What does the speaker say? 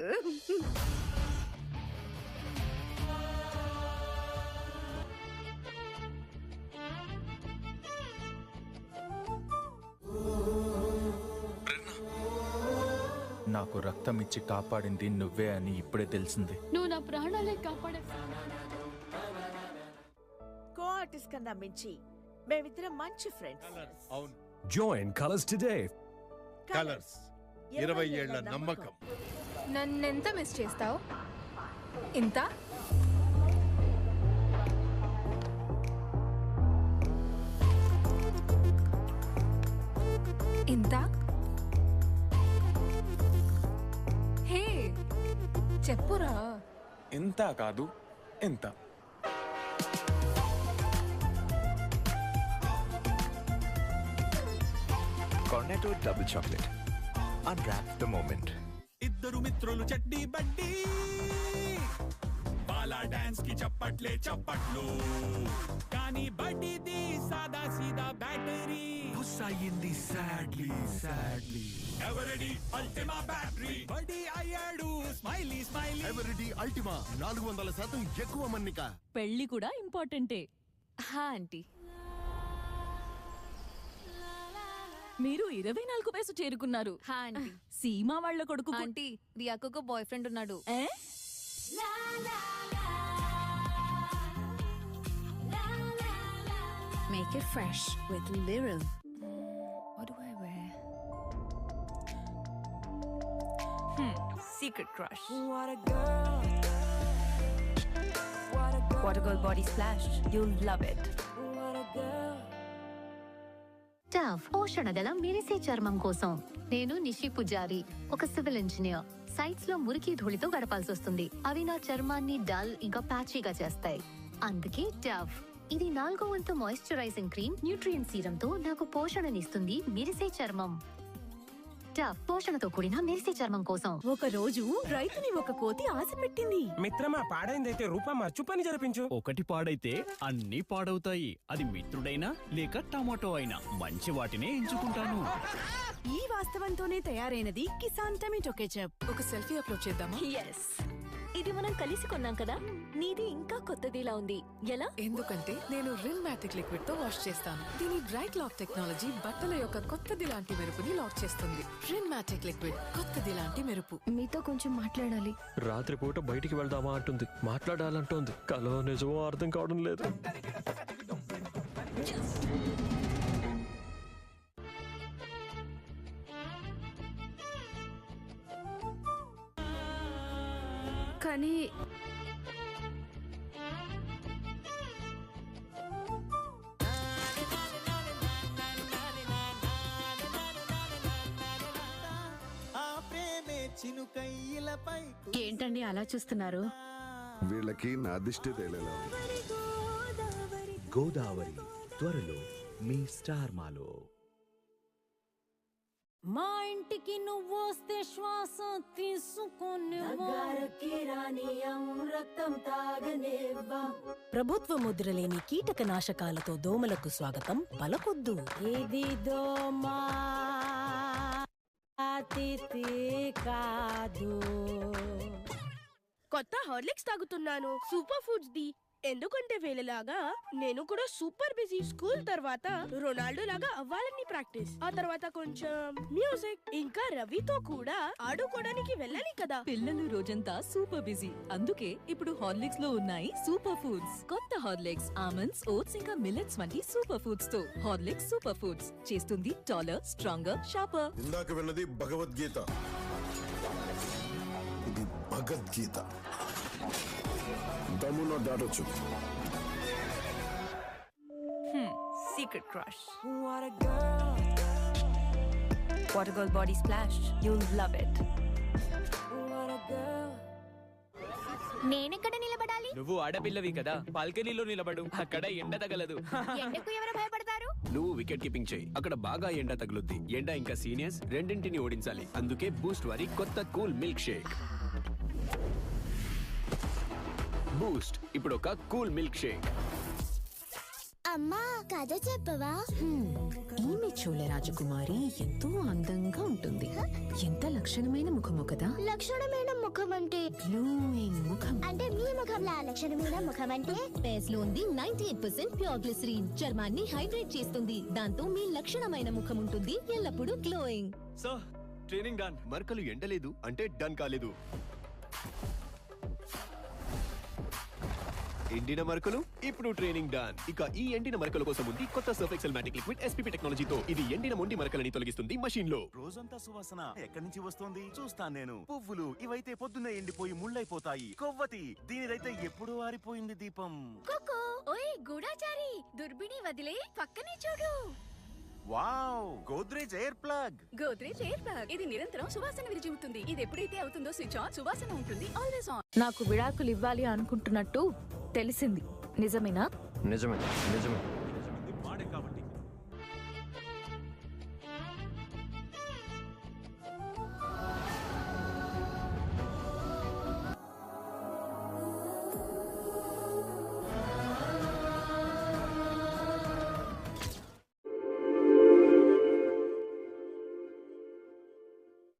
నాకు రక్తం ఇచ్చి కాపాడింది నువ్వే అని ఇప్పుడే తెలిసింది. నువ్వు నా ప్రాణాలే కాపాడావు. కో ఆర్టిస్ట్ కన్నా మించి మేమిద్దరం మంచి ఫ్రెండ్స్. అవును. Join Colors today. కలర్స్ 20 ఏళ్ల నమ్మకం. నన్నెంత మిస్ చేస్తావు? ఇంత ఇంత హే చెప్పురా. ఇంత కాదు ఎంత. Cornetto double chocolate. Unwrap the moment. ఇద్దరు మిత్రులు చడ్డీ బడ్డీ, బాలా డాన్స్ కి చప్పట్లే చప్పట్లు, కానీ బడ్డీది సాదా సీదా బ్యాటరీ బుస్ అయ్యింది సాడ్లీ సాడ్లీ. ఎవరిడి అల్టిమా బ్యాటరీ బడ్డీ అయ్యాడు స్మైలీ స్మైలీ. ఎవరిడి అల్టిమా 400% ఎక్కువ మన్నిక. పెళ్లి కూడా ఇంపార్టెంటే. హా ఆంటీ. మీరు 24 వయసు చేరుకున్నారు. హా ఆంటీ. సీమా వాళ్ళ కొడుకు ఆంటీ రియాకు బాయ్ ఫ్రెండ్ ఉన్నాడు. Make it fresh with Lyrill. What do I wear? Secret crush. What a girl. What a girl body splash. You'll love it. What a girl. Dove పోషణదల మెరిసే చర్మం కోసం. నేను నిషి పుజారి, ఒక సివిల్ ఇంజనీర్. సైట్స్ లో మురికి ధూళితో గడపాల్సి వస్తుంది. అవి నా చర్మాన్ని డల్ ఇంకా ప్యాచీగా చేస్తాయి. అందుకే డవ్. ఇది 4వ వంతు మాయిశ్చరైజింగ్ క్రీమ్ న్యూట్రియన్ సీరంతో నాకు పోషణనిస్తుంది. మెరిసే చర్మం. డవ్ పోషణతో కూడిన మెరిసే చర్మం కోసం. ఒక రోజు రైతుని ఒక కోతి ఆశ పెట్టింది. మిత్రమా, పాడైందైతే రూపా మార్చు, పని జరిపించు. ఒకటి పాడైతే అన్ని పాడవుతాయి. అది మిత్రుడైనా లేక టమాటో అయినా మంచి వాటినే ఎంచుకుంటాను. ఈ వాస్తవంతోనే తయారైనది కిసాన్ టమాటో కెచప్. ఒక సెల్ఫీ అప్లోడ్ చేద్దామా? yes ఇది మనం కలిసి కొన్నాం కదా. నీది ఇంకా కొత్తదిలా ఉంది. ఎలా? ఎందుకంటే నేను రిన్ మ్యాటిక్ లిక్విడ్ తో వాష్ చేస్తాను. దీని డ్రైట్ లాక్ టెక్నాలజీ బట్టల యొక్క కొత్తది లాంటి మెరుపుని లాక్ చేస్తుంది. రిన్ మ్యాటిక్ లిక్విడ్ కొత్తది లాంటి మెరుపు. మీతో కొంచెం మాట్లాడాలి. రాత్రిపూట బయటికి వెళ్దామా అంటుంది, మాట్లాడాలంటోంది. కలో నిజమో అర్థం కావడం లేదు. కానీ ఏంటండి అలా చూస్తున్నారు? వీళ్ళకి నా దిష్టి తేలేలా. గోదావరి త్వరలో మీ స్టార్ మాలో. మా ఇంటికి నువ్వు వస్తే శ్వాస తీసుకునే ప్రభుత్వ ముద్ర లేని కీటక నాశకాలతో దోమలకు స్వాగతం పలకొద్దు. ఇది దోమా అతిథి కాదు. కొత్త హార్లిక్స్ తాగుతున్నాను, సూపర్ ఫుడ్స్ ది. ఎందుకంటే వేళలాగా నేను కూడా సూపర్ బిజీ. స్కూల్ తర్వాత రొనాల్డో లాగా అవ్వాలని ప్రాక్టీస్, ఆ తర్వాత కొంచెం మ్యూజిక్, ఇంకా రవితో కూడా ఆడుకోవడానికి వెళ్ళాలి కదా. పిల్లలు రోజంతా సూపర్ బిజీ. అందుకే ఇప్పుడు హార్లిక్స్ లో ఉన్నాయి సూపర్ ఫుడ్స్. కొత్త హార్లిక్స్ ఆల్మండ్స్, ఓట్స్ ఇంకా మిల్లెట్స్ వంటి సూపర్ ఫుడ్స్ తో. హార్లిక్స్ సూపర్ ఫుడ్స్ చేస్తుంది టాలర్, స్ట్రాంగర్, షార్పర్. ఇందాక విన్నది భగవద్గీత, ఇది Bhagavad Gita. దమ్ములో దాటొచ్చు. Secret crush. What a girl. What a girl body splash. You'll love it. What a girl. నేనెక్కడ నిలబడాలి? నువ్వు ఆడపిల్లవి కదా, బాల్కనీలో నిలబడు. అక్కడ ఎండ తగలదు. ఎండకు ఎవరు భయపడతారు? నువ్వు వికెట్ కీపింగ్ చేయి, అక్కడ బాగా ఎండ తగులుద్ది. ఎండ ఇంకా సీనియర్స్ రెండింటిని ఓడించాలి. అందుకే బూస్ట్ వారి కొత్త కూల్ మిల్క్ షేక్. బూస్ట్ ఇప్పుడు ఒక కూల్ మిల్క్ షేక్. అమ్మా కథ చెప్పవా? ఈమె చోళ రాజకుమారి ఎంతో అందంగా ఉంటుంది. ఎంత లక్షణమైన ముఖము కదా. లక్షణమైన ముఖం అంటే గ్లోయింగ్ ముఖం అంటే మీ ముఖంలో లక్షణమైన ముఖం అంటే బేస్ లో ఉంది 98% ప్యూర్ గ్లిసరీన్. చర్మాన్ని హైడ్రేట్ చేస్తుంది. దాంతో మీ లక్షణమైన ముఖం ఉంటుంది ఎల్లప్పుడూ గ్లోయింగ్. Sir training done. మరకలు ఎండలేదు అంటే డన్ కాలేదు. ఎండిన మరకలు ఇప్పుడు ట్రైనింగ్ డన్. ఇక ఈ ఎండిన మరకల కోసం ఉంది కొత్త సర్ఫ్ ఎక్సెల్ మ్యాటిక్ లిక్విడ్ SPP టెక్నాలజీతో. ఇది ఎండిన మొండి మరకలని తొలగిస్తుంది మెషిన్ లో. రోజంతా సువాసన ఎక్కడి నుంచి వస్తుంది చూస్తాను నేను. పువ్వులు ఇవైతే పొద్దున్నే ఎండిపోయి ముళ్ళైపోతాయి. కొవ్వతి దీనిదైతే ఎప్పుడూ ఆరిపోయింది దీపం. కుకు ఓయ్ గూఢచారి దుర్బిని వదిలే పక్కనే చూడు. Wow Godrej air plug. Godrej air plug ఇది నిరంతరం సువాసన విరజిమ్ముతుంది. ఇది ఎప్పుడైతే అవుతుందో స్విచ్ ఆన్ సువాసన ఉంటుంది ఆల్వేస్ ఆన్. నాకు విడాకులు ఇవ్వాలి అనుకుంటున్నట్టు తెలిసింది. నిజమేనా? నిజమే నిజమే.